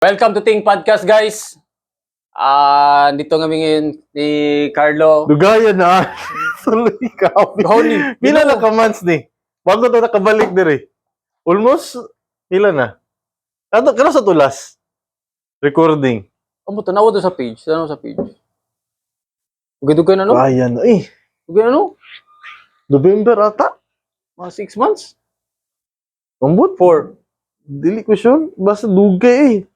Welcome to Ting Podcast, guys. Dito nga ngayon ni Carlo. Dugayan na. Tuloy ka. Honey, Pila na ka months ni? Bago to nakabalik diri. Almost, pila na? Kano sa tulas? Recording. Amo tanaw to sa page. Tanaw sa page. Dugay na no? Ayan. Eh, Dugay na no? November ata. Mga 6 months? Umbot. 4. Dili ko sure. Basta dugay eh.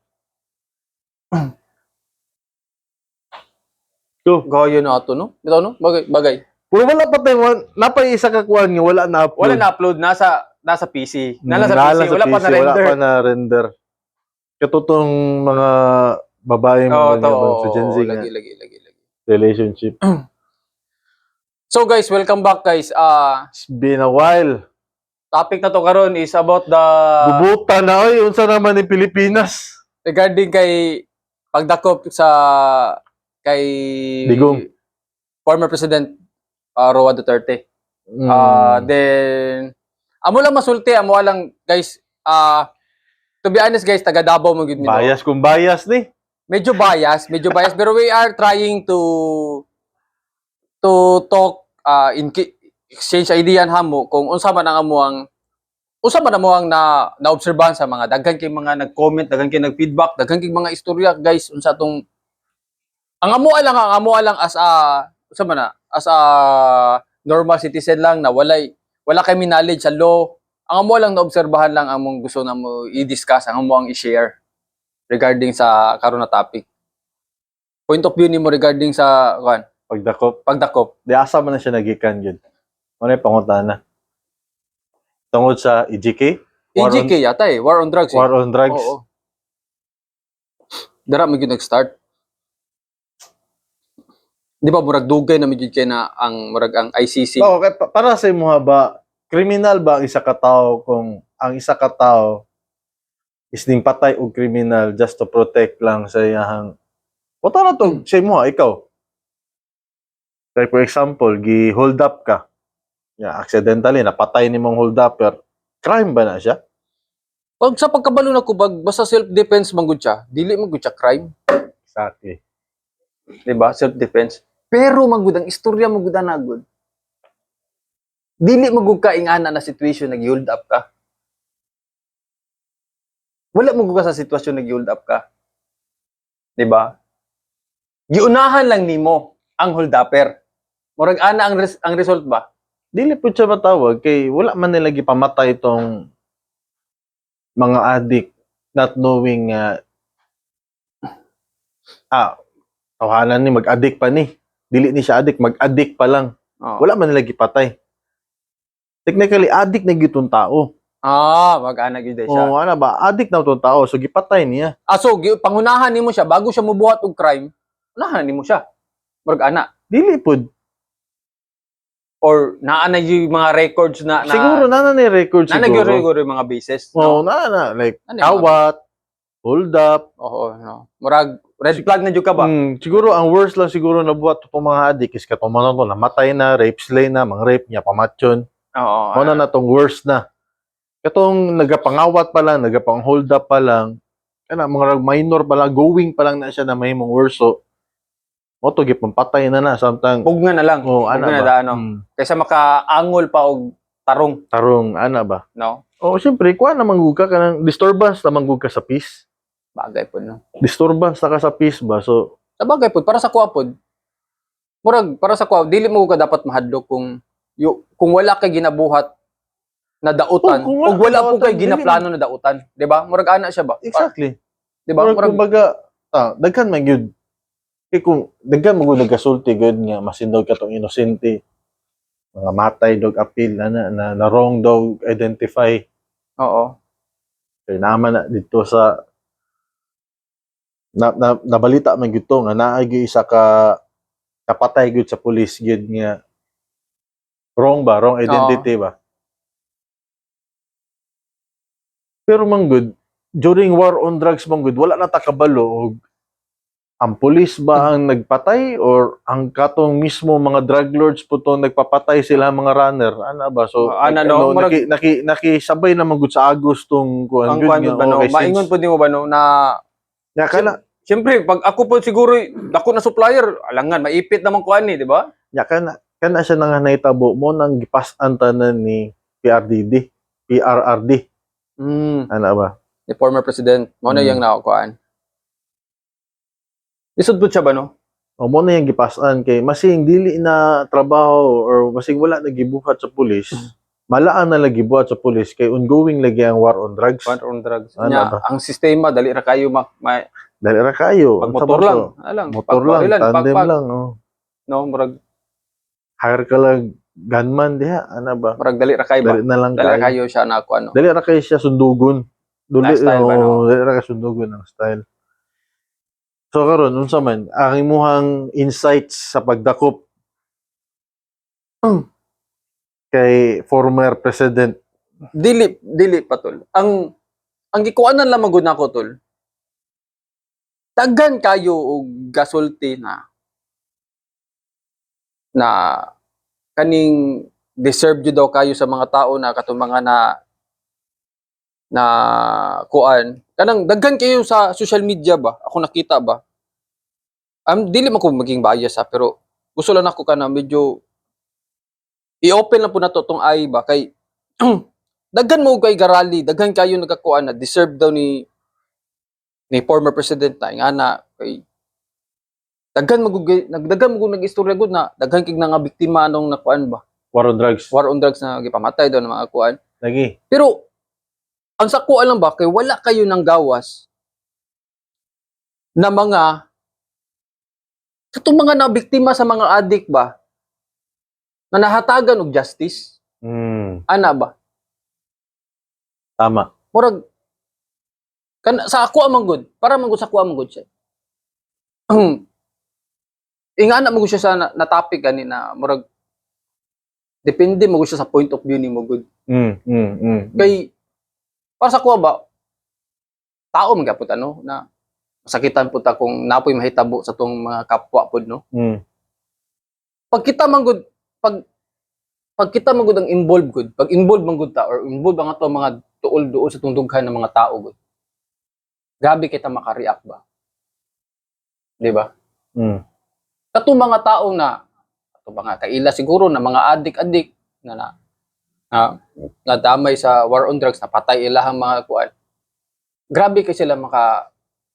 So, Gaya na ato no? Bitaw no? Bagay. pero wala pa tayo. Napay isa ka kuhan nga. Wala na upload. Wala na upload nasa PC. Nala sa Nala PC. Wala pa na render. Wala pa na render. Katutong mga babae Oo, mga ganyan sa Gen Z nga. lagi. Relationship. So guys, welcome back guys. It's been a while. Topic na to karon is about the Gubutan na, oy, unsa naman ni Pilipinas? regarding kay pagdakop sa kay Digong. former President Roa Duterte. Then amo lang masulti, amo lang guys, to be honest guys, taga Davao mo gid mi. Bias kung bias ni. Medyo bias pero we are trying to talk exchange idea hamo kung unsa man ang amuang naobserbahan sa mga daghan kay mga nag-comment, daghan kay nag-feedback, daghan kay mga istorya guys unsa tong ang amo lang as a normal citizen lang na wala kami knowledge sa law. Ang amo lang naobserbahan lang among gusto na mo i-discuss, ang amo ang i-share regarding sa karon na topic. Point of view nimo regarding sa pagdakop. Di asa man na siya nagikan gyud. Ano yung pangutana? Tungod sa EJK? EJK yata eh, war on drugs. War on drugs. Oo. Dara mo gyud nag-start. Di ba murag dugay na medyo kay na ang ICC. So, okay, para sa imo ba, kriminal ba ang isa ka tawo kung ang isa ka tawo is ning patay og kriminal just to protect lang sa iyang Punta na to, sa imo ikaw. Like for example, gi-hold up ka. Accidentally napatay nimong hold upper. Crime ba na siya? Pag sa pagkabalo na kubag, basta self-defense man gud siya, dili man gud siya crime. Exactly. Di ba? Self-defense. Pero man gud ang istorya man gud na gud. Dili man gud ka ingana na situation nag-hold up ka. Wala man gud ka sa sitwasyon nag-hold up ka. Di ba? Giunahan lang nimo ang hold upper. Murag ana ang result ba? Dili po siya matawag kay wala man nila gipamatay itong mga addict not knowing tawanan ni mag-addict pa ni. Dili ni siya addict, mag-addict pa lang. Oh. Wala man nila gipatay. Technically, addict na gitong tao. Mag-ana gyud siya. O ano ba, addict na itong tao, so gipatay niya. So pangunahan nimo siya bago siya mobuhat og crime. Unahan nimo siya. Murag ana. Dili po. Or naa na yung mga records na Siguro, na record na siguro. siguro yung mga bases. Oo, No? like, Ano yung kawat, hold up. Oo, no. Murag red flag na jud ka ba? Siguro, ang worst lang siguro nabuhat itong mga addict is katong mga to, namatay na, rape slay na, mga rape niya, pamatyon. Oo. Ano na tong worst na. Katong nagapangawat pa lang, nagapang hold up pa lang, mga minor pa lang, going pa lang na siya na may mong worst. So, to gipampatay na samtang Bugna na lang. ana Bugna na ba? ano. Kaysa makaangol pa og Tarong, ana ba? no? Siyempre, kuha naman ka kanang disturbance naman ka sa peace. Bagay po no. Disturbance na ka sa peace ba? So, Sa bagay po para sa kuha pod. Murag para sa kuha dili mo ka dapat mahadlok kung wala kay ginabuhat na dautan kung o wala po kay dili ginaplano na dautan, di ba? Murag ana siya ba? exactly. Di ba? Murag kumbaga, daghan man gyud. Kung daghan mo gud nagasulti gud nga masindog ka tong inosente. Mga matay dog appeal na wrong dog identify. Oo. Kaya naman na dito sa nabalita man gyud to nga naa gyud isa ka kapatay gyud sa police gyud nga wrong identity ba. Pero man gud during war on drugs man gud wala na ta kabalo og ang police ba ang nagpatay or ang katong mismo mga drug lords po to nagpapatay sila mga runner ana ba so nakisabay naman gud sa Agos tong kuan Ang kuan ba no? Maingon po di mo ba no na Ya kana Siyempre, pag ako po siguro, dako na supplier, alangan, maipit naman kuan ni, di ba? ya kana siya nang nahitabo mo nang gipas-an tanan ni PRRD. Ana ba? The former president, mo na Mm. yung nakukuhaan. Lisod po siya ba, no? O mo na yung gipas-an kay masing dili na trabaho or masing wala na gibuhat sa pulis. Malaan na lagi buhat sa pulis kay ongoing lagi ang war on drugs. War on drugs. Ano Nya, ba? ang sistema, dali ra kayo Dali ra kayo. pag Unsa motor ba lang. to? Alang, Motor lang, tandem lang. Oh. No, murag, Hire ka lang gunman diha. Ano ba? murag dali ra kayo ba? Dali na lang Dali ra kayo. kayo siya na kuan, no? Dali ra kayo siya sundugon. Lifestyle ba, no? Dali ra ka sundugon ang style. So karon unsa man ang imuhang insights sa pagdakop kay former president? Dili pa tol. Ang gikuanan lang magud nako tol. Daghan kayo og gasulti na kaning deserve jud daw kayo sa mga tao na katong mga na kuan. Kanang daghan kayo sa social media ba? Ako nakita ba? Dili man ko maging bias ha, pero gusto lang ako kana medyo i-open lang po na to tong ay ba kay daghan mo kay garali, daghan kayo nagkakuan na deserve daw ni former president na ingana kay daghan mo nag-istorya gud na daghan kig nga biktima nung nakuan ba War on drugs. war on drugs na gipamatay daw ng mga kuan. Lagi. Pero ang sakuan lang ba kay wala kayo ng gawas na mga katong mga nabiktima sa mga adik ba na nahatagan og justice. Ana ba? Tama. Murag sa ako amang good, para man gud sa ako amang good siya. Ingana mo gud siya sa na topic ani na murag depende mo gud siya sa point of view nimo gud. Kay para sa ako ba tao man gyapon ano na masakitan pud ta kung napoy mahitabo sa tong mga kapwa pud no. Pag kita man gud pag kita man gud ang involved gud, pag involved man gud ta or involved ang ato mga tuol-duol sa tong dughan ng mga tao gud. Grabe kita maka-react ba? Di ba? Katong mga tao na ato mga kaila siguro na mga adik-adik na damay sa war on drugs na patay ilahang mga kuan. Grabe kay sila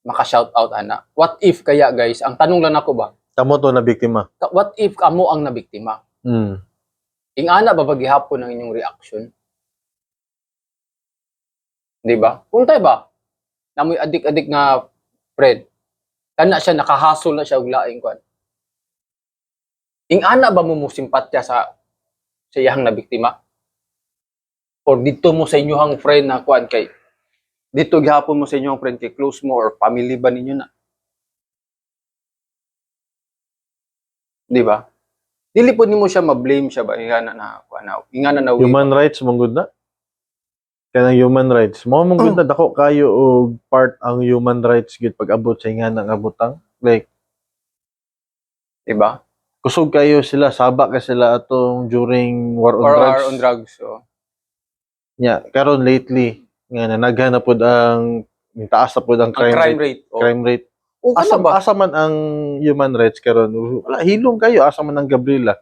maka-shout out ana. What if kaya guys, ang tanong lang ako ba? Kamo to na biktima. What if kamo ang nabiktima? Ingana ba paghihapon ang inyong reaction? Di ba? Kung tayo ba? Namoy adik-adik nga friend, kana siya nakahasol na siya og laing kwan. Ingana ba mo simpatya sa iyang na biktima? Or dito mo sa inyong friend na kwan kay dito gihapon mo sa inyong friend kay close mo or family ba ninyo na? Di ba? Dili po nimo siya ma-blame siya ba ingana na kwan na ingana na Human rights mong na. Kanang human rights. Mo mong gud na dako kayo og part ang human rights gid pag abot sa nga nang abutang. Like di ba? kusog kayo sila, saba ka sila atong during war on Or drugs. war on drugs. So. Yeah, karon lately nga nanaghan na pud ang taas na pud ang crime rate. Oh. Crime rate. O Asa ba? asa man ang human rights karon? Wala hilom kayo asa man ang Gabriela.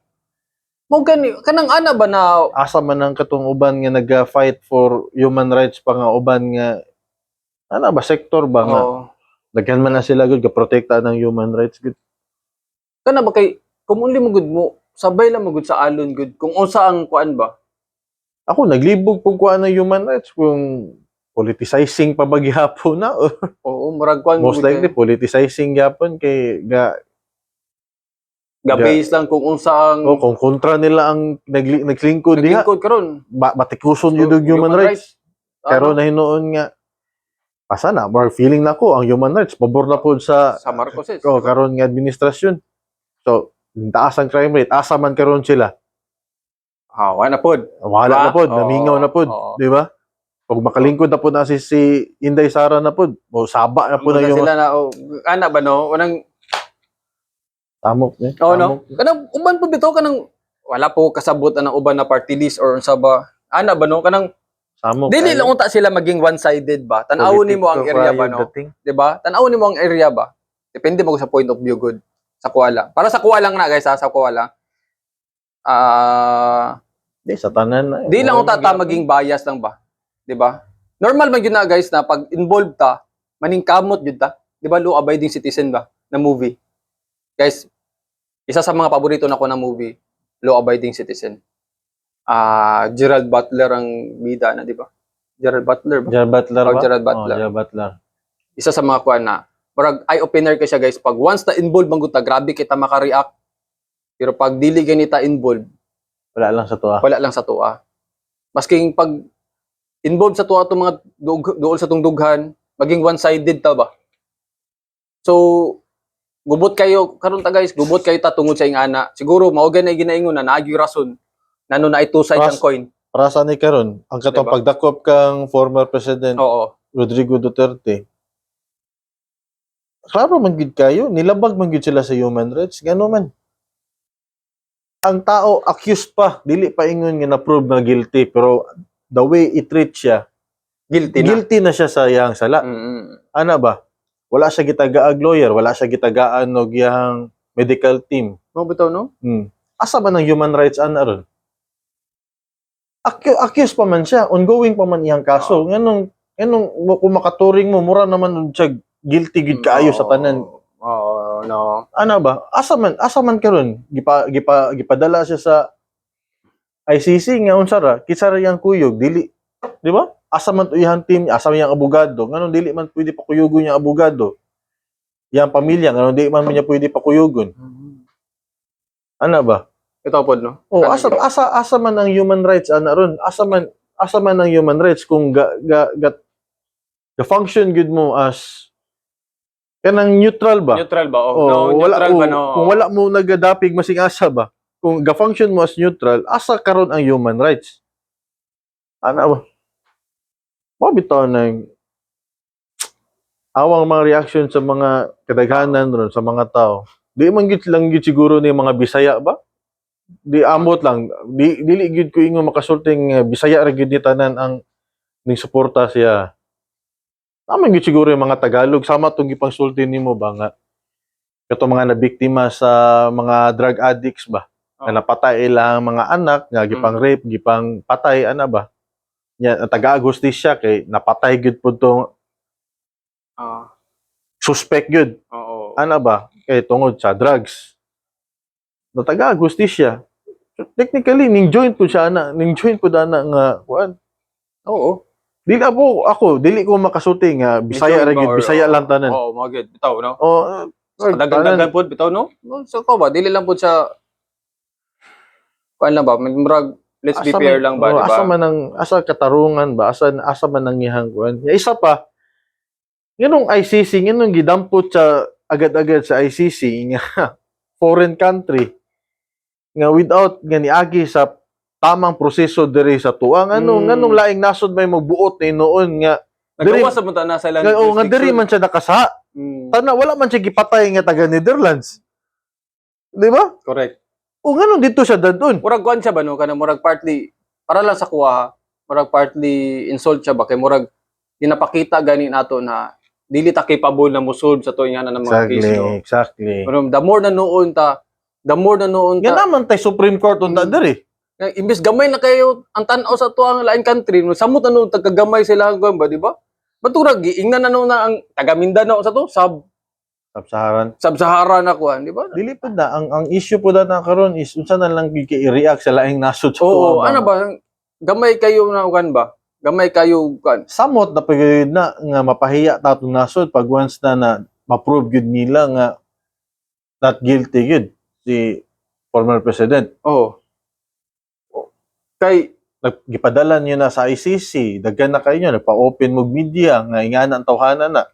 Mo gani kanang ana ba na Asa man ang katong uban nga naga-fight for human rights pa nga uban nga ana ba sektor ba nga daghan man na sila gud ga-protekta ng human rights gud. kana ba kay kung only mo gud mo sabay lang mo gud sa alon gud kung unsa ang kuan ba? Ako naglibog pug kuan ng human rights kung politicizing pa ba gihapon na or Oo, murag kuan most likely politicizing gyapon kay ga-base lang kung unsa ang kung kontra nila ang naglingkod diha naglingkod karon. batikuson yun yung human rights. Pero na hinuon nga asa na more feeling nako ang human rights pabor na pud sa Marcoses. karon nga administrasyon. So taas ang crime rate asa man karon sila. Wala na pod. Wala na pod, namingaw na pod, di ba? Pag makalingkod na po na si Inday Sara na po, o saba na po na yung... Sila na, ana ba no? Unang... Tamok eh. No? Kanang, uban po bitaw, kanang, wala po kasabot ang uban na party list or unsa ba? Ana ba no? Kanang, Samo Dili kayo. lang unta sila maging one-sided ba? Tan-awon nimo ang Politiko area ba kayo no? dating. 'Di ba? Tan-awon nimo ang area ba? Depende mo sa point of view good. Sa kuha lang. Para sa kuha lang na guys, sa kuha lang. Di, sa tanan na. Di lang Wala unta ta maging bias lang ba? 'Di ba? Normal man yun na guys na pag involved ta, maning kamot yun ta. 'Di ba? Law abiding citizen ba na movie? Guys, isa sa mga paborito nako na movie, Law Abiding Citizen. Gerald Butler ang bida na, di ba? Gerald Butler ba? Gerald Butler Oh, ba? Gerald Butler. Gerald Butler. Isa sa mga kuan na, parang eye-opener ka siya guys. Pag once na involved man ta, grabe kita maka-react. Pero pag dili ganita involved, Wala lang sa tuwa. wala lang sa tuwa. Masking pag involved sa tuwa itong mga dool sa tungdughan, maging one-sided ta ba? So, gubot kayo, karon ta guys, gubot kayo ta tungod sa ingana. Siguro, maugan na ginaingon na, naagi rason, nano na two sides ang coin. Para sa ni karon, ang katong Diba? pagdakop kang former President Oo. Rodrigo Duterte. Klaro man gid kayo, nilabag man gid sila sa human rights, ngano man. Ang tao accused pa, dili pa ingon nga na-prove na guilty, pero the way i-treat siya, Guilty na. guilty na siya sa iyang sala. Mm-mm. Ana ba? Wala siya gitagaag lawyer, wala siya gitagaan og iyang medical team. Mo bitaw no? Asa man ang human rights ana ron? Accused pa man siya, ongoing pa man iyang kaso. Nganong kung makaturing mo mura naman og siya guilty gid kaayo sa tanan. Oo, no. Ana ba? Asa man karon gipadala siya sa ICC nga unsa ra? Kitsa ra yang kuyog dili, di ba? Asa man to iyang team, asa man yang abogado, nganong dili man pwede pakuyugon yang abogado. Yang pamilya nganong dili man niya pwede pakuyugon. Ana ba? Ito pod no. Oh, asa man ang human rights ana ron? Asa man ang human rights kung ga function good mo as kanang neutral ba? Neutral ba? Oh, No, neutral ba no? Kung wala mo nagadapig masing asa ba? Kung ga-function mo as neutral, asa karon ang human rights? Ana ba? Mabitaw na awang mga reaction sa mga kadaghanan ron sa mga tao. Di man gid lang gid siguro ni mga Bisaya ba? Di amot lang. Dili gid ko ingon makasulting Bisaya ra gid ni tanan ang ning suporta siya. Naman gid siguro yung mga Tagalog sama tong gipangsulti nimo ba nga kato mga nabiktima sa mga drug addicts ba? Na napatay ilang mga anak nga gipang rape, gipang patay ana ba? Nya taga-agustisya kay napatay gid pud tong suspect gid. Oo. Ana ba? Kay tungod sa drugs. No taga-agustisya. Technically ning joint pud siya ana, ning joint pud ana nga kuan. Oo. Dili ako, dili ko makasulti nga Bisaya ra gid, Bisaya lang tanan. Oo, mga gid. Bitaw no. Oh, Dagan-dagan pod bitaw no. So ko ba dili lang pod sa kuan lang ba? Murag let's be fair lang ba, di ba? Asa man ang asa katarungan ba? Asa man ang ihang kuan. Ya isa pa. Nganong ICC, nganong gidampot sa agad-agad sa ICC nga foreign country nga without nga niagi sa tamang proseso diri sa tuwa nganong laing nasod may magbuot ni noon nga Nagawa sa munta na sa land nga diri man siya nakasaha. Tana wala man siya gipatay nga taga Netherlands. Di ba? Correct. O nganong dito siya dadon? Murag kuan siya ba no kana murag partly para lang sa kuha, murag partly insult siya ba kay murag ginapakita gani nato na dili ta capable na mosolve sa tuwa nga ng mga case no. Exactly. Pero the more na noon ta Nga naman tay Supreme Court unta diri. imbes gamay na kayo ang tan-aw sa tuwa nga lain country no samot na noon tagkagamay sila hanggang ba di ba? Baturag giingnan na noon na ang taga Mindanao sa to Sub-Saharan. Sub-Sahara na kuan di ba? Dili pud na ang issue pud na karon is unsa na lang i-react sa laing nasod sa Oo, tuwa ano ba gamay kayo na kuan ba? Gamay kayo kuan. samot na pagayod na nga mapahiya ta atong nasod pag once na ma-prove gyud nila nga not guilty gyud si former president. Oh. Kay Gipadala niyo na sa ICC, daghan na kayo nagpa-open mo media nga ingana ang tawhanan na.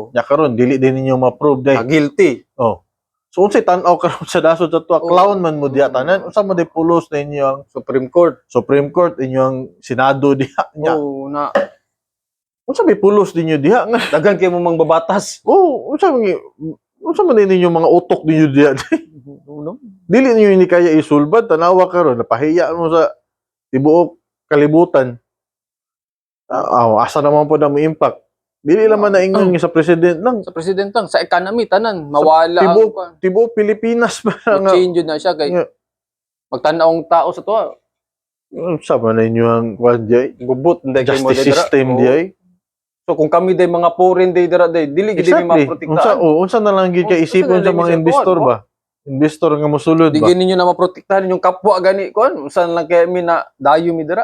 Nya karon dili din ninyo ma-prove day. guilty. Oh. So unsay tan-aw karon sa nasod sa tuwa, Oo. clown man mo diha tanan. Unsa mo di pulos na inyo ang Supreme Court. Supreme Court, inyong Senado diha nya. Oo, na Unsa may pulos ninyo diha nga? daghan kay mo mang babatas. Unsa man ninyo mga utok ninyo diha? Dili ninyo ni kaya isulbad tanawa karon napahiya mo sa tibuok kalibutan. Asa naman po na mo impact. Dili naman na ingon nga sa president lang. Sa president lang, sa economy tanan mawala Tibo Pilipinas ba nga. change yun na siya kay Nga, magtanaong tao sa to. sa man ninyo ang kwan diay. Gubot hindi kay mo Justice dira. system Oo. diay. So kung kami day mga foreign day dira day, dili gid mi Exactly. maprotektahan. Unsa na lang gid Oh, kay unsa isipon na sa lang mga gid sa investor kuwan, ba? Investor nga mosulod Di ba? gid ninyo na maprotektahan yung kapwa gani kon. Unsa lang kay mi na dayo mi dira.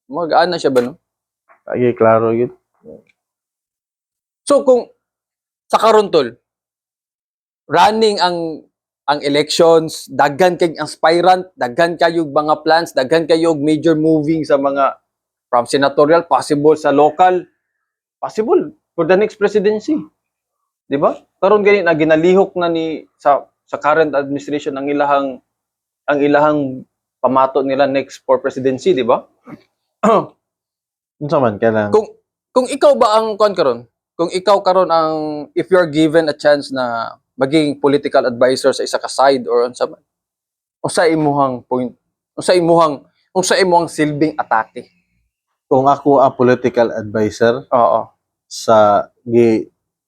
Mag-ana siya ba no? Ay klaro gid. So kung sa karon tol, running ang elections, daghan kay aspirant, daghan kayog mga plans, daghan kayog major moving sa mga from senatorial, possible sa local, possible for the next presidency. Di ba? Karon gani na ginalihok na ni sa current administration ang ilahang pamato nila next for presidency, di ba? Unsa man kanang Kung ikaw ba ang kon karon? Kung ikaw karon ang if you're given a chance na maging political advisor sa isa ka side or unsa man. Unsa imuhang point? Unsa imuhang silbing atake? kung ako ang political advisor Oo. sa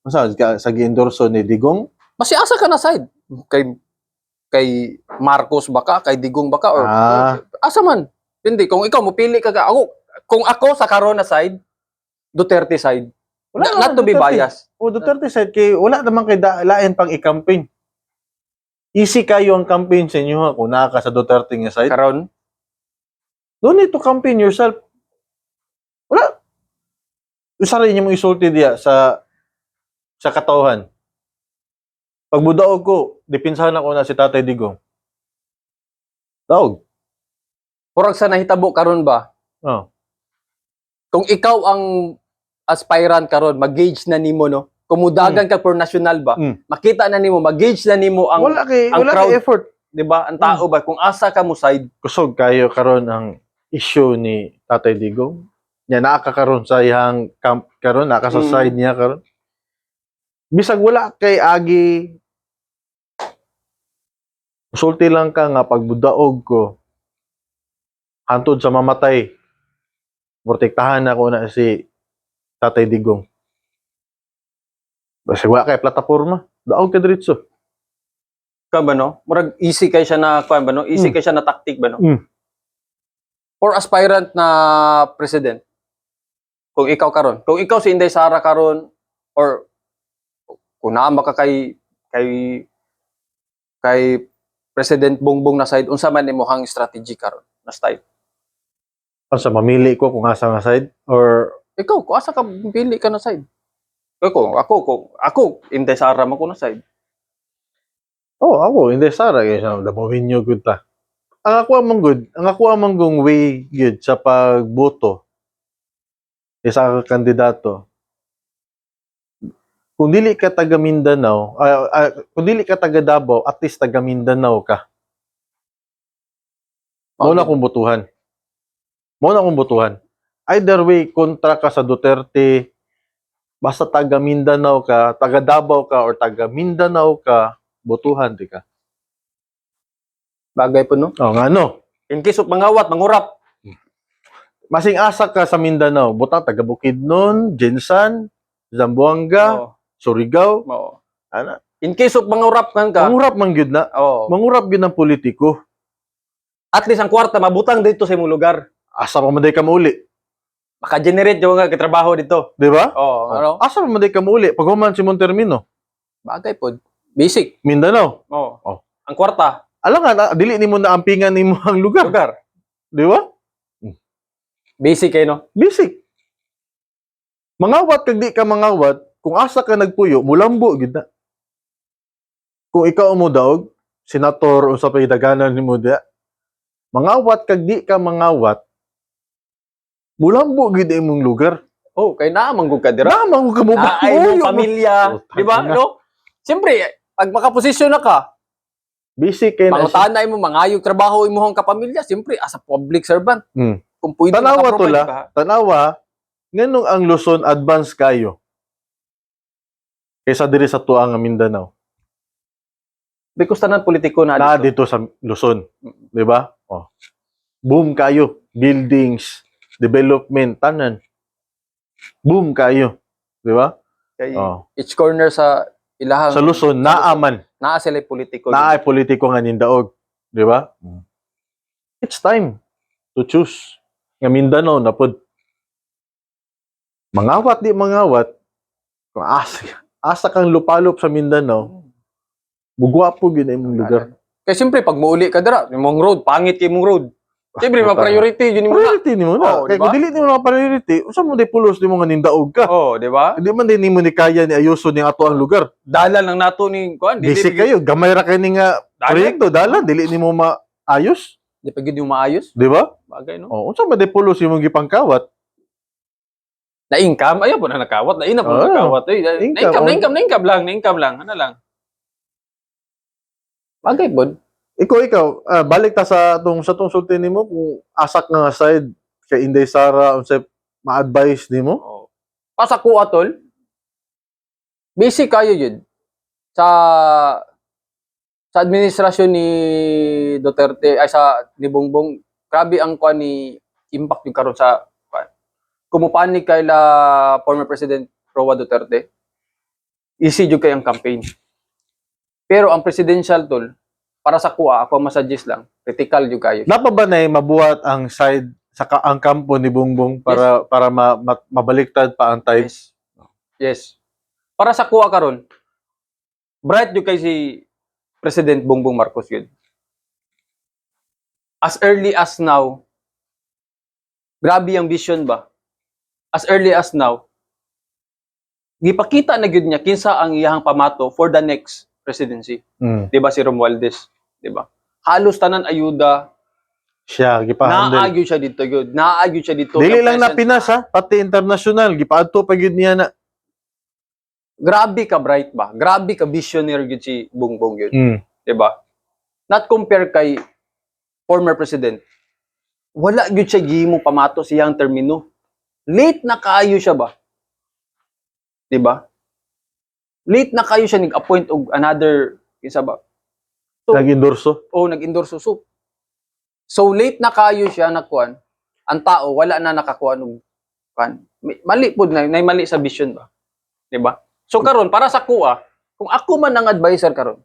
sa gi-endorso ni Digong, Basi asa ka na side? Kay Marcos baka, kay Digong baka or asa man? Hindi kung ikaw mo pili ka ako kung ako sa karon na side, Duterte side. Not to be Duterte. biased. Duterte said kay wala naman kay lain pang i-campaign. Easy kayo ang campaign sa inyo ha, kung naa ka sa Duterte nga side. Karon, Don't need to campaign yourself. Wala. Usa rin yung isulti diya sa katawhan. Pag budaog ko, dipinsahan ako na si Tatay Digong. Daog. murag sa nahitabo karon ba? Oh. Kung ikaw ang aspirant karon, mag-gauge na nimo no. Kumudagan ka for national ba? Makita na nimo, mag-gauge na nimo ang Wala kay crowd. effort. 'di ba? Ang tao ba kung asa ka mo side, Kusog kayo karon ang issue ni Tatay Digong. Nya nakakaroon sa iyang camp karon, naka sa side niya karon. Bisag wala kay agi sulti lang ka nga pagbudaog ko hantod sa mamatay. Protektahan ako na si Tatay Digong. Basta wala kay plataporma. Daog ka diretso. ka ba no? Murag easy kay siya na kuan ba no? Easy kay siya na tactic ba no? For aspirant na president. Kung ikaw karon, kung ikaw si Inday Sara karon or kung naama ka kay President Bongbong na side, unsa man imong strategy karon na style? Sa mamili ko kung asa nga side or Ikaw, kung asa ka pili ka na side? Ako, Inday Sara mo ko na side. ako hindi Sara kay sa dabawin nyo good ta. Ang ako among gong way good sa pagboto sa kandidato. Kung dili ka taga Mindanao, kung dili ka taga Davao, at least taga Mindanao ka. Mao na akong botohan. Either way, kontra ka sa Duterte, basta taga Mindanao ka, taga Davao ka, or taga Mindanao ka, botuhan di ka. Bagay po no. Nga no. In case of mangawat, mangurap. Masing asa ka sa Mindanao, butang taga Bukidnon, Jensan, Zamboanga, Oo. Surigao, Oo. ana. In case of mangurap kan ka. Mangurap man gyud na. Oo. Mangurap gyud ng politiko. At least ang kwarta mabutang dito sa imong lugar. Asa pa man day ka mauli, Maka-generate yung nga trabaho dito. di ba? Oo, ano? Asa pa man day ka mauli pag human si Montermino, Bagay po. Basic. Mindanao. Oo. Oh. Ang kwarta, Alam nga dili nimo na ampingan nimo ang lugar, lugar. di ba? Basic kayo no. Basic. Mangawat kag di ka mangawat, kung asa ka nagpuyo, mulambo gid na. Kung ikaw mo daog, senator o sa daganan nimo dia, mangawat kag di ka mangawat, mulambo gid imong lugar. Oh, kay naamang gud ka dira. Naman ko mo ba? Naay mo pamilya, Putang di ba? ina. No? Siyempre, pag makaposisyon na ka, Basic kay na siya. pangutanay mo mangayog trabaho imong kapamilya, siyempre as a public servant. Kung pwede Tanawa makaprovide tula, ka. tanawa, nganong ang Luzon advance kayo kaysa diri sa tuang nga Mindanao. Because tanan politiko na Na dito. dito sa Luzon, di ba? Boom kayo, buildings, development, tanan. Boom kayo. Di ba? Kay Oh. each corner sa ilahang Sa Luzon, naaman. naa sila politiko. Naay politiko nga nindaog. Di ba? It's time to choose. Nga Mindanao na pod. Mangawat di mangawat. Kung asa kang lupalop sa Mindanao, mugwapo gyud imong lugar. Kaya siyempre, pag muuli ka dira, mong road, pangit kay mong road. Siyempre, ma-priority, yun yung muna. Priority nimo na. Oo, Kaya diba? kung dili nimo na priority, unsa mo di pulos nimo nga nindaog ka? Oh, di ba? Hindi man din nimo ni kaya ni ayuso ni ato ang lugar. Dalan lang nato ni kuan, Busy kayo, gamay ra kay ni nga Dalan. proyekto, dalan dili nimo maayos, Di pa gid yung maayos. di ba? Bagay, no? Oh, unsa man di pulos imong gipangkawat? Na-income, ayaw po na nakawat. Na-ina po na nakawat. Na-income lang. Ano lang. Bagay po. Ikaw, balik ta sa tong sulti nimo kung asak nga side kay Inday Sara unsa ma-advise nimo? Oh. Pasak ko atol. Basic kayo yun. Sa administrasyon ni Duterte, ay ni Bongbong, grabe ang kuan ni impact yung karon sa kumupanig kay la former President Roa Duterte. Easy jud kay ang campaign. Pero ang presidential tool, para sa kuha, ako masuggest lang, critical jud kayo. Napa ba na mabuhat ang side sa ang kampo ni Bongbong para mabaliktad pa ang tide? Yes. Para sa kuha karon, bright jud kay si President Bongbong Marcos yun. As early as now, grabe ang vision ba? As early as now, gipakita na gyud niya kinsa ang iyang pamato for the next presidency. Mm. 'Di ba si Romualdez, 'di ba? Halos tanan ayuda, Siya gipahandle. naagyo siya dito gyud. Naagyo siya dito. Dili Yung lang na presence. Pinas ha, pati international gipaadto pa gyud niya na. Grabe ka bright ba? Grabe ka visionary gyud si Bongbong gyud. Mm. 'Di ba? Not compare kay former president. Wala gyud siya gihimo pamato siyang termino. Late na kaayo siya ba? 'Di ba? Late na kayo siya nag-appoint og another isa ba? So, Nag-endorso. nag-endorse so late na kayo siya nakuan. Ang tao wala na nakakuan og kan. Mali pud na mali sa vision ba? 'Di ba? So karon para sa kuha, kung ako man ang advisor karon,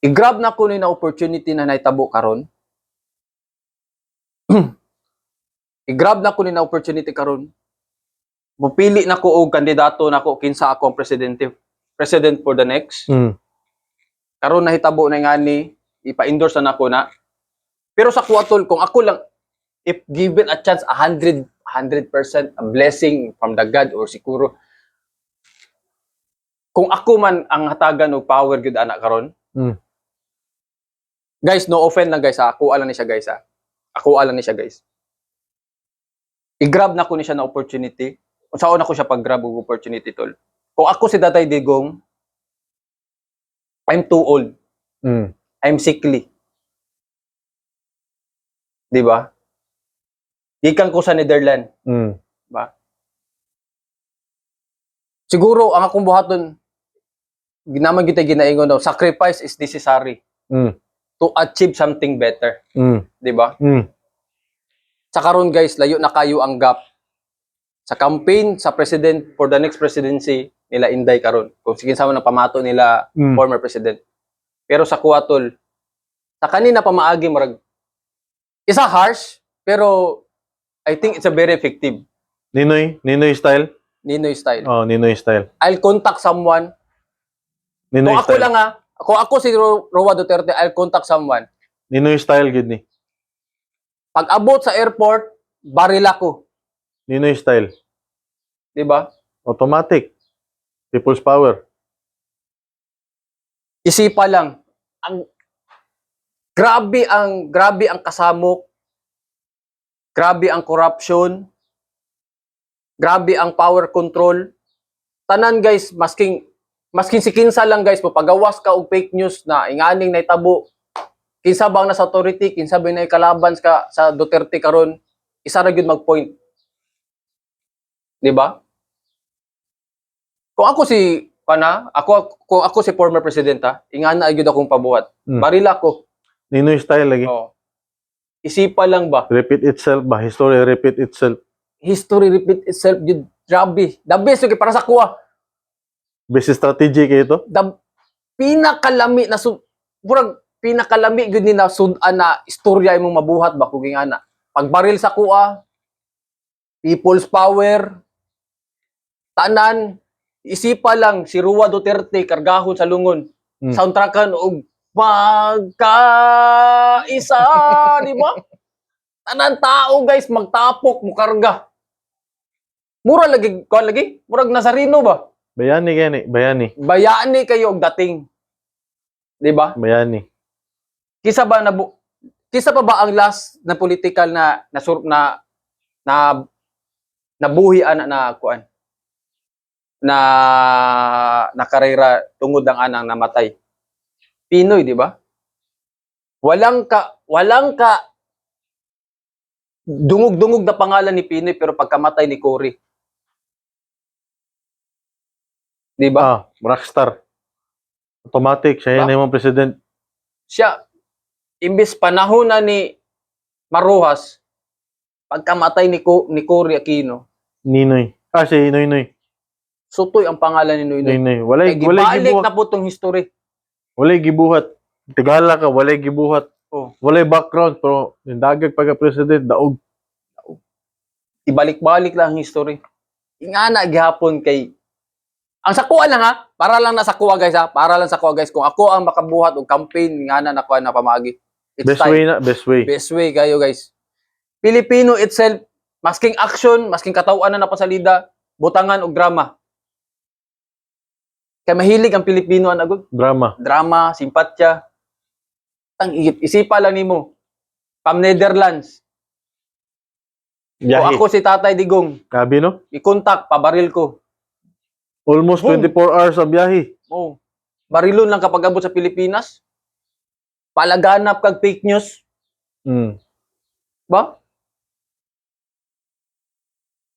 i-grab na ko ni na opportunity na naitabo karon. I-grab na ko ni na opportunity karon. Mupili na ko og kandidato na ko kinsa ako ang president for the next. Mm. Karon nahitabo na ngani ipa-endorse na nako na. Pero sa kuwatol kung ako lang if given a chance 100% a blessing from the God or siguro kung ako man ang hatagan og power gyud anak karon. Mm. Guys, no offense lang guys, ako alam ni siya guys ha. Ako alam ni siya guys. I-grab na ko ni siya na opportunity. Unsaon ako siya pag-grab og opportunity tol. Kung ako si Tatay Digong, I'm too old. Mm. I'm sickly. 'Di ba? Gikan ko sa Netherlands, Mm. ba? Siguro ang akong buhaton ginaman kita ginaingon daw, sacrifice is necessary Mm. to achieve something better, Mm. 'di ba? Mm. Sa karon guys, layo na kayo ang gap sa campaign sa president for the next presidency nila Inday karon. Kung sige sa man ang pamato nila Mm. former president. Pero sa kuwatol, sa kanina pa maagi marag isa harsh, pero I think it's a very effective Ninoy style. Ninoy style. Oh, Ninoy style. I'll contact someone. Ninoy Kung ako style. lang ha, kung ako si Roa Duterte, I'll contact someone. Ninoy style gid ni. Pag abot sa airport, baril ako. Ninoy style. 'Di ba? Automatic. People's power. Isipa lang. Grabe ang kasamok. Grabe ang corruption. Grabe ang power control. Tanan guys, masking si kinsa lang guys, papagawas ka og fake news na inganing naitabo. Kinsa bang nasa authority, kinsa ba nay kalaban ka sa Duterte karon, isa ra gyud mag-point. 'Di ba? Kung ako si kung ako si former president ha, ingana gyud akong pabuhat. Mm. Barila ko. Ninoy style lagi. Oh. Isipa lang ba? Repeat itself ba? History repeat itself. history repeat itself jud. Grabe. The best yung para sa kuha. Best strategy kayo to? The pinakalami na murag pinakalami gyud ni na sudan na istorya imong mabuhat ba kung ana. Pagbaril sa kuha, people's power, tanan, isipa lang si Rua Duterte kargahon sa lungon. Soundtrackan og magkaisa, di ba? Tanan tao guys magtapok mo karga. Mura lagi, kuan lagi, murag Nazareno ba? Bayani gani, bayani. Bayani kayo og dating. Di ba? Bayani. Kisa pa ba ang last na political na nabuhi ana na kuan? Na karera tungod ang anang namatay. Pinoy, di ba? Walang ka dungog-dungog na pangalan ni Pinoy pero pagkamatay ni Cory. Di ba? Rockstar. Automatic, siya Ba? yan yung president. Siya imbis panahon na ni Maruhas pagkamatay ni Cory Aquino, Ninoy. Si Noynoy. sutoy ang pangalan ni Noynoy. Noynoy. Kaya gibalik na po tong history. Walay gibuhat. Tigala ka, walay gibuhat. Oh. Walay background, pero yung dagag pagka-president, daog. Ibalik-balik lang ang history. Ingana gihapon kay ang sakuha lang ha, para lang na sakuha guys ha, para lang sakuha guys. Kung ako ang makabuhat og campaign, ingana nakuha na pamaagi. It's Best time. way na, best way. Best way kayo guys. Pilipino itself, masking action, masking katawan na napasalida, butangan og drama. Kaya mahilig ang Pilipino anagod. Drama. Drama, simpatya. Ang isipa lang nimo. From Netherlands. Kung Yahi. ako si Tatay Digong, Gabi, no? i-contact, pabaril ko. Almost Boom. 24 hours of biyahe. Oh, barilon lang kapag abot sa Pilipinas. Palaganap kag fake news, Mm. ba?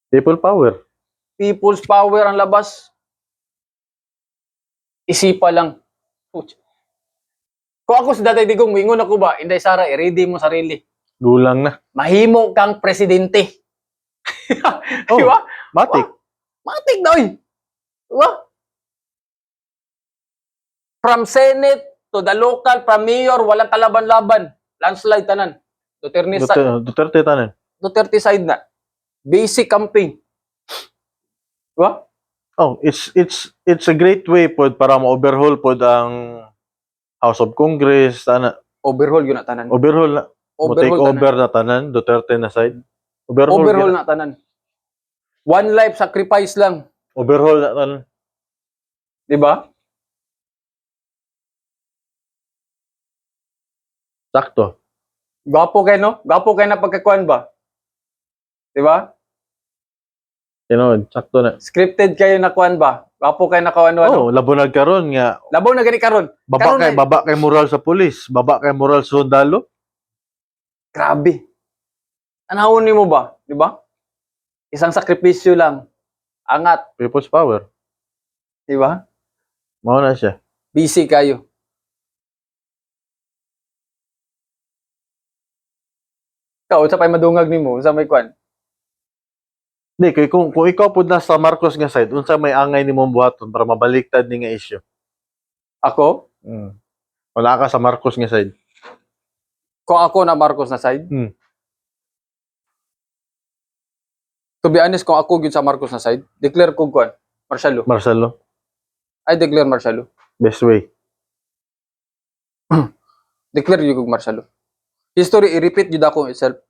People power. People's power ang labas. Isipa lang. Puch. Kung ako si Tatay Digong, wingon ako ba, Inday Sara, i-ready mo sarili. Gulang na. Mahimo kang presidente. Oh, Di ba? Matik. Matik na, oy. Di ba? From Senate to the local, from mayor, walang kalaban-laban. Landslide tanan. Duterte tanan. Duterte side na. Basic campaign. Di ba? Oh, it's a great way pod para ma-overhaul pod ang House of Congress, tanan. Overhaul yun na tanan. Overhaul na. Take Overhaul tanan. over na tanan, Duterte na side. Overhaul, Overhaul na tanan. One life sacrifice lang. Overhaul na tanan. Di ba? Sakto. Gwapo kayo, no? Gwapo kayo na pagkakuan ba? Di ba? Sakto na. Scripted kayo na kuan ba? Gwapo kayo na kuan ano? Oh, labonag karon nga Labaw na gani karon. Karon na- baba kay moral sa pulis, baba kay moral sa sundalo. Grabe. Anahon nimo ba? Di ba? Isang sakripisyo lang. Angat. People's power. Di ba? Mao na siya. Busy kayo. Ikaw, sa pa'y madungag nimo sa may kuan. Di, kay kung ikaw pud na sa Marcos nga side, unsa may angay nimong buhaton para mabaliktad ni nga issue. Ako? Wala ka sa Marcos nga side. Kung ako na Marcos na side? To be honest, kung ako gyud sa Marcos na side, declare ko kuan. Marcelo. Marcelo, I declare Marcelo. best way. Declare yung Marcelo. History, i-repeat yun ako itself.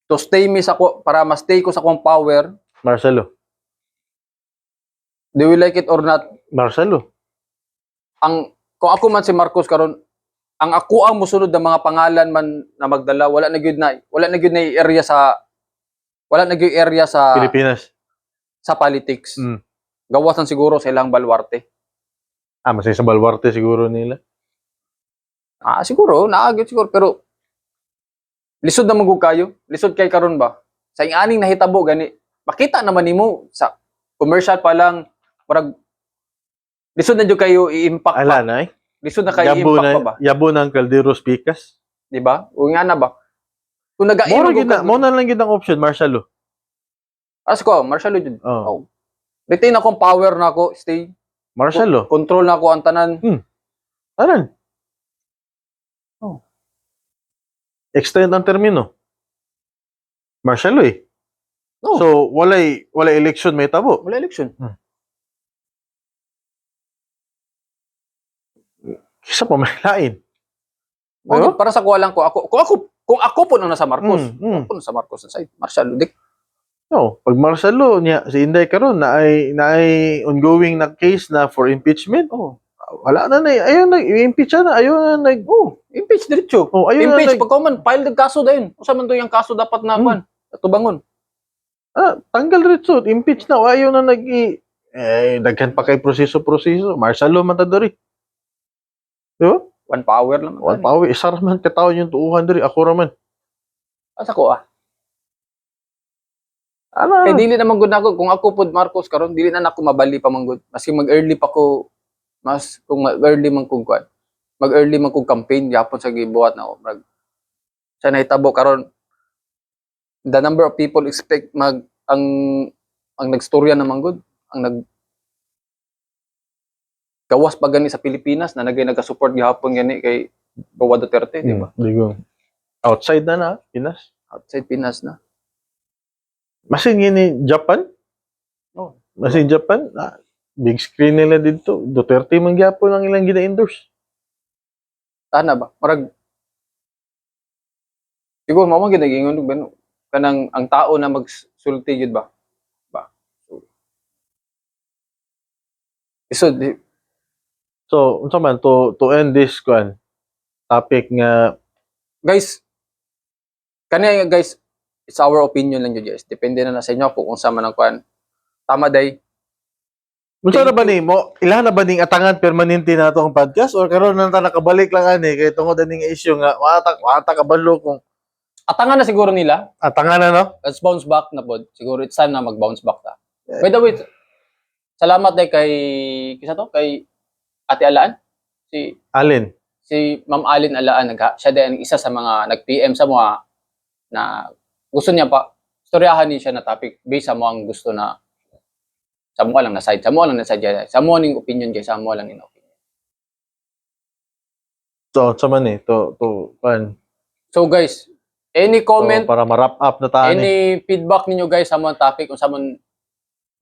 To stay me sa ko, para ma-stay ko sa kong power, Marcelo. do we like it or not, Marcelo. kung ako man si Marcos karon, ang ako ang musunod ng mga pangalan man na magdala, wala na gyud na area sa Pilipinas. sa politics. Gawasan siguro sa ilang baluarte. Masay sa Baluarte siguro nila. Siguro, naagit siguro, pero lisod na magug kayo. Lisod kay karon ba? Sa aning nahitabo gani, makita naman nimo sa commercial pa lang, parang lisod na jud kayo i-impact Ala pa. na Lisod na kayo Yabo i-impact pa ba? na, yabo ng Calderos Picas. Di ba? O nga na ba? Kung nag-aim Mo na lang gid ang option, Marcelo. As ko, Marcelo jud. Oh. Retain akong power na ako, stay. Marcelo. Control na ako ang tanan. Tanan. Oh. Extend ang termino. Marcelo eh. No. So, walay election may tabo. Wala election. Kisa pa may lain. Okay, para sa kuha lang ko, kung ako po nasa Marcos, Mm. ako nasa Marcos na side, Marcelo, dik. No, pag Marcelo niya si Inday karon na ay ongoing na case na for impeachment. Oh, Wala na ayaw na i-impeach na, ayaw na impeach diretso. ayaw Impeach, na pagka man, file ng kaso dayon. Usa man to yung kaso dapat na kuan, tubangon. tanggal diretso, impeach na, ayaw na daghan pa kay proseso. Marcelo man ta diri. Di ba? One power lang. One power, isa raman ka tawo yung tuuhan diri, ako raman. Asa ko Ana, Kay dili naman gud nako kung ako pud Marcos karon dili na nako mabali pa man gud. Maski mag-early pa ko kung mag-early man kung kuan. Mag-early man kung campaign yapon sa gibuhat na ako. Sa nahitabo karon the number of people expect ang nagstorya naman gud ang gawas pa gani sa Pilipinas na nagasupport gihapon gani kay Roa Duterte, di ba? Digo. Outside na Pinas. Outside Pinas na. Masin gini Japan. Oh. Masin Japan, big screen nila dito. Duterte man gyapon ang ilang gina-endorse. Tana ba? Marag siguro mao man ginagingon ben kanang ang tao na magsulti jud ba? So, unsa man to end this topic nga Guys, kani guys, it's our opinion lang yun guys. Depende na sa inyo kung unsa man ang kuan. Tama day. unsa na ba nimo? Ilan na ba ning atangan permanente na to ang podcast or karon na ta nakabalik lang ani kay tungod aning issue nga wata kabalo kung Atangan na siguro nila. atangan na no? Let's bounce back na pod. Siguro it's time na mag-bounce back ta. By the way, salamat day kay kisa to kay Ate Alaan. Alin? Si Ma'am Alin Alaan siya din ang isa sa mga nag-PM sa mga na gusto niya pa istoryahan niya siya na topic based sa mo ang gusto na sa mo lang na side, sa mo lang na side, sa mo ning opinion kay sa mo lang ning opinion. So, unsa man to So guys, any comment, para ma-wrap up na ta ni. any feedback ninyo guys sa mga topic unsa man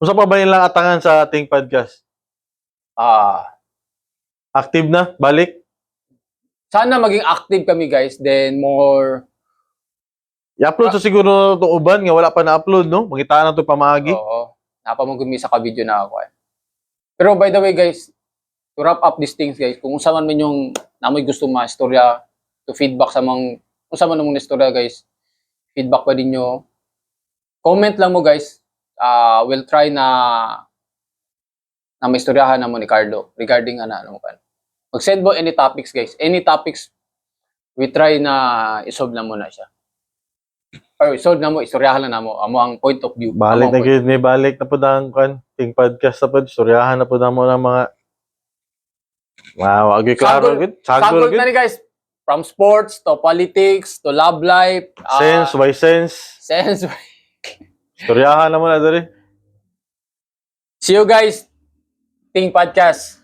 Unsa pa ba nilang atangan sa ating podcast? Active na? Balik? Sana maging active kami guys, then more I-upload sa siguro itong uban nga wala pa na-upload, no? Magitaan na ito pamagi. oo, napamagumi sa ka-video na ako. Pero by the way guys, to wrap up these things guys, kung unsa man yung namoy gusto ma-istorya, to feedback sa mga unsa man mong istorya guys, feedback pa din nyo. Comment lang mo guys. We'll try na maistoryahan na mo ni Carlo regarding ano kan. Mag-send mo any topics guys. Any topics, we try na isolve na muna siya. Or isolve na mo, istoryahan na mo. Amo ang point of view. Balik na gid, may balik na po ang ting podcast na po. Storyahan na po mo ng mga wow, agi klaro gid. Sagol na ni guys. From sports to politics to love life. Sense by sense. Sense. Storyahan na mo na diri. See you guys. Ting podcast.